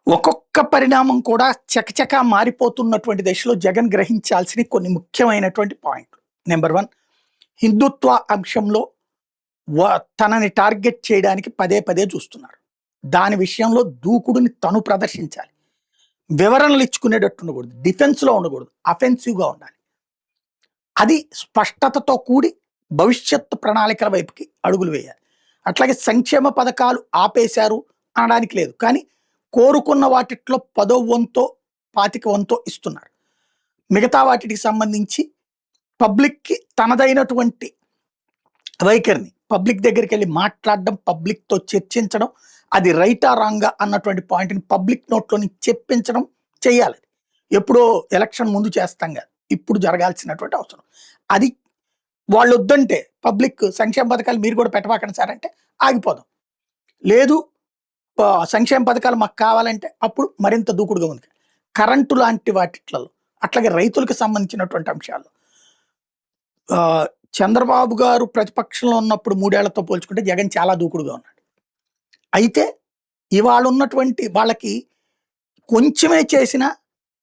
ఒక్కొక్క పరిణామం కూడా చకచకా మారిపోతున్నటువంటి దశలో జగన్ గ్రహించాల్సిన కొన్ని ముఖ్యమైనటువంటి పాయింట్లు. నెంబర్ 1, హిందుత్వ అంశంలో తనని టార్గెట్ చేయడానికి పదే పదే చూస్తున్నారు. దాని విషయంలో దూకుడుని తను ప్రదర్శించాలి. వివరణలు ఇచ్చుకునేటట్టు ఉండకూడదు, డిఫెన్స్లో ఉండకూడదు, అఫెన్సివ్గా ఉండాలి. అది స్పష్టతతో కూడి భవిష్యత్తు ప్రణాళికల వైపుకి అడుగులు వేయాలి. అట్లాగే సంక్షేమ పథకాలు ఆపేశారు అనడానికి లేదు, కానీ కోరుకున్న వాటిట్లో 10వ వంతో 25వ వంతో ఇస్తున్నారు. మిగతా వాటికి సంబంధించి పబ్లిక్కి తనదైనటువంటి వైఖరిని పబ్లిక్ దగ్గరికి వెళ్ళి మాట్లాడడం, పబ్లిక్తో చర్చించడం, అది రైటా రాంగా అన్నటువంటి పాయింట్ని పబ్లిక్ నోట్లోని చెప్పించడం చేయాలి. ఎప్పుడో ఎలక్షన్ ముందు చేస్తాం కాదు, ఇప్పుడు జరగాల్సినటువంటి అవసరం. అది వాళ్ళు వద్దంటే పబ్లిక్ సంక్షేమ పథకాలు మీరు కూడా పెట్టబాకండి సార్ అంటే ఆగిపోదాం. లేదు సంక్షేమ పథకాలు మాకు కావాలంటే అప్పుడు మరింత దూకుడుగా ఉంది. కరెంటు లాంటి వాటిలలో, అట్లాగే రైతులకు సంబంధించినటువంటి అంశాలు చంద్రబాబు గారు ప్రతిపక్షంలో ఉన్నప్పుడు 3 ఏళ్లతో పోల్చుకుంటే జగన్ చాలా దూకుడుగా ఉన్నాడు. అయితే ఇవాళ ఉన్నటువంటి వాళ్ళకి కొంచెమే చేసినా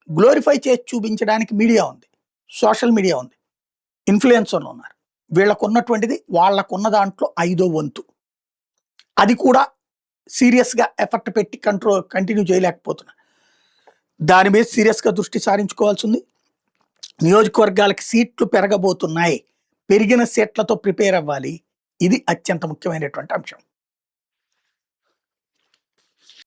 గ్లోరిఫై చేసి చూపించడానికి మీడియా ఉంది, సోషల్ మీడియా ఉంది, ఇన్ఫ్లుయెన్సర్లు ఉన్నారు. వీళ్ళకు ఉన్నటువంటిది వాళ్ళకున్న దాంట్లో 5వ వంతు. అది కూడా సీరియస్గా ఎఫర్ట్ పెట్టి కంటిన్యూ చేయలేకపోతున్నారు. దాని మీద సీరియస్గా దృష్టి సారించుకోవాల్సింది. నియోజకవర్గాలకి సీట్లు పెరగబోతున్నాయి, పెరిగిన సీట్లతో ప్రిపేర్ అవ్వాలి. ఇది అత్యంత ముఖ్యమైనటువంటి అంశం.